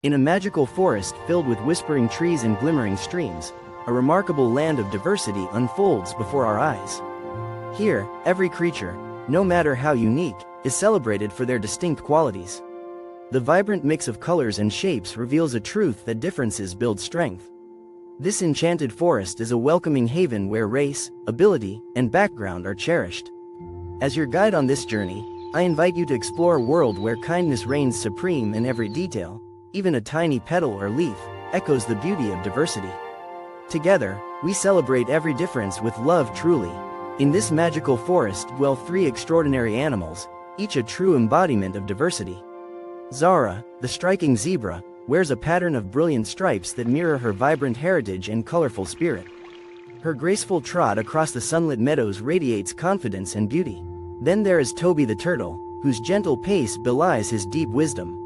In a magical forest filled with whispering trees and glimmering streams, a remarkable land of diversity unfolds before our eyes. Here, every creature, no matter how unique, is celebrated for their distinct qualities. The vibrant mix of colors and shapes reveals a truth that differences build strength. This enchanted forest is a welcoming haven where race, ability, and background are cherished. As your guide on this journey, I invite you to explore a world where kindness reigns supreme in every detail. Even a tiny petal or leaf echoes the beauty of diversity. Together, we celebrate every difference with love truly. In this magical forest dwell three extraordinary animals, each a true embodiment of diversity. Zara, the striking zebra, wears a pattern of brilliant stripes that mirror her vibrant heritage and colorful spirit. Her graceful trot across the sunlit meadows radiates confidence and beauty. Then there is Toby the Turtle, whose gentle pace belies his deep wisdom.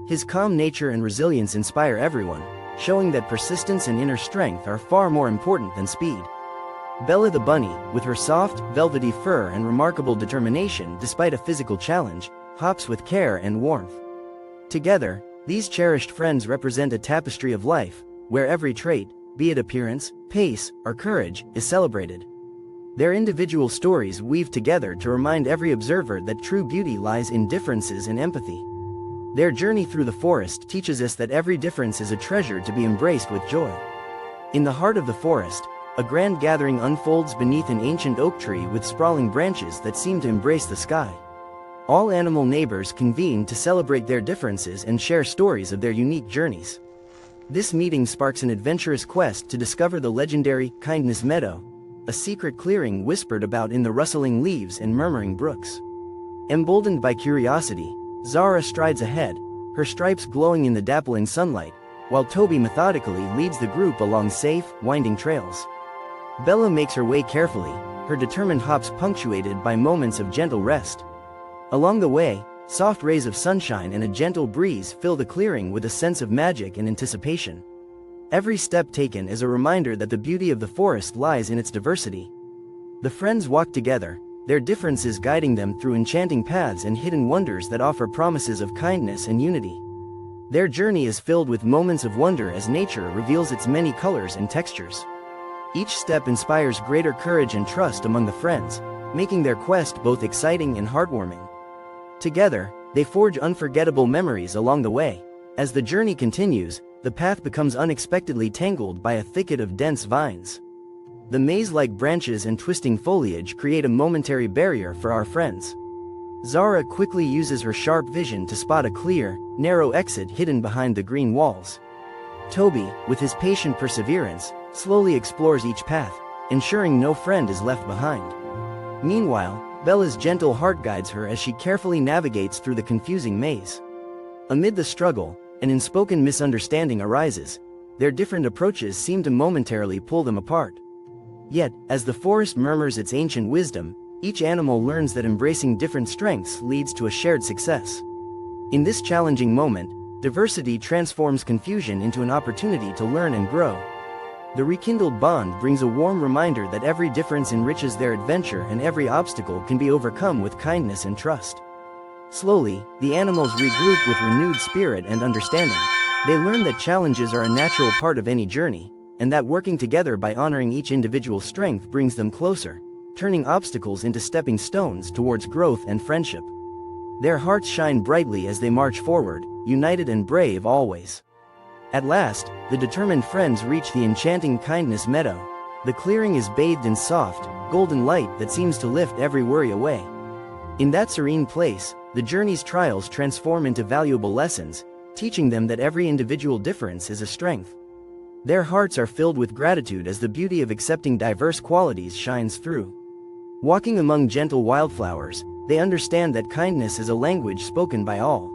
His calm nature and resilience inspire everyone, showing that persistence and inner strength are far more important than speed. Bella the bunny, with her soft, velvety fur and remarkable determination despite a physical challenge, hops with care and warmth. Together, these cherished friends represent a tapestry of life, where every trait, be it appearance, pace, or courage, is celebrated. Their individual stories weave together to remind every observer that true beauty lies in differences and empathy. Their journey through the forest teaches us that every difference is a treasure to be embraced with joy. In the heart of the forest, a grand gathering unfolds beneath an ancient oak tree with sprawling branches that seem to embrace the sky. All animal neighbors convene to celebrate their differences and share stories of their unique journeys. This meeting sparks an adventurous quest to discover the legendary Kindness Meadow, a secret clearing whispered about in the rustling leaves and murmuring brooks. Emboldened by curiosity, Zara strides ahead, her stripes glowing in the dappling sunlight, while Toby methodically leads the group along safe, winding trails. Bella makes her way carefully, her determined hops punctuated by moments of gentle rest. Along the way, soft rays of sunshine and a gentle breeze fill the clearing with a sense of magic and anticipation. Every step taken is a reminder that the beauty of the forest lies in its diversity. The friends walk together, their differences guiding them through enchanting paths and hidden wonders that offer promises of kindness and unity. Their journey is filled with moments of wonder as nature reveals its many colors and textures. Each step inspires greater courage and trust among the friends, making their quest both exciting and heartwarming. Together, they forge unforgettable memories along the way. As the journey continues, the path becomes unexpectedly tangled by a thicket of dense vines. The maze-like branches and twisting foliage create a momentary barrier for our friends. Zara quickly uses her sharp vision to spot a clear, narrow exit hidden behind the green walls. Toby, with his patient perseverance, slowly explores each path, ensuring no friend is left behind. Meanwhile, Bella's gentle heart guides her as she carefully navigates through the confusing maze. Amid the struggle, an unspoken misunderstanding arises. Their different approaches seem to momentarily pull them apart. Yet, as the forest murmurs its ancient wisdom, each animal learns that embracing different strengths leads to a shared success. In this challenging moment, diversity transforms confusion into an opportunity to learn and grow. The rekindled bond brings a warm reminder that every difference enriches their adventure and every obstacle can be overcome with kindness and trust. Slowly, the animals regroup with renewed spirit and understanding. They learn that challenges are a natural part of any journey, and that working together by honoring each individual strength brings them closer, turning obstacles into stepping stones towards growth and friendship. Their hearts shine brightly as they march forward, united and brave always. At last, the determined friends reach the enchanting Kindness Meadow. The clearing is bathed in soft, golden light that seems to lift every worry away. In that serene place, the journey's trials transform into valuable lessons, teaching them that every individual difference is a strength. Their hearts are filled with gratitude as the beauty of accepting diverse qualities shines through. Walking among gentle wildflowers, they understand that kindness is a language spoken by all.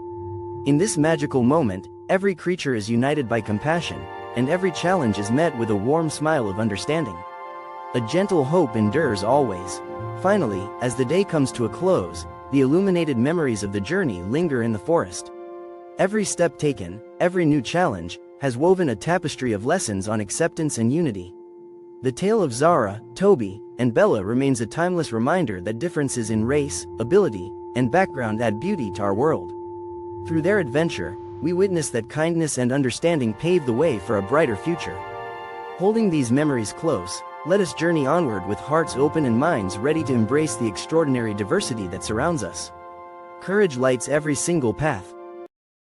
In this magical moment, every creature is united by compassion, and every challenge is met with a warm smile of understanding. A gentle hope endures always. Finally, as the day comes to a close, the illuminated memories of the journey linger in the forest. Every step taken, every new challenge, has woven a tapestry of lessons on acceptance and unity. The tale of Zara, Toby, and Bella remains a timeless reminder that differences in race, ability, and background add beauty to our world. Through their adventure, we witness that kindness and understanding pave the way for a brighter future. Holding these memories close, let us journey onward with hearts open and minds ready to embrace the extraordinary diversity that surrounds us. Courage lights every single path,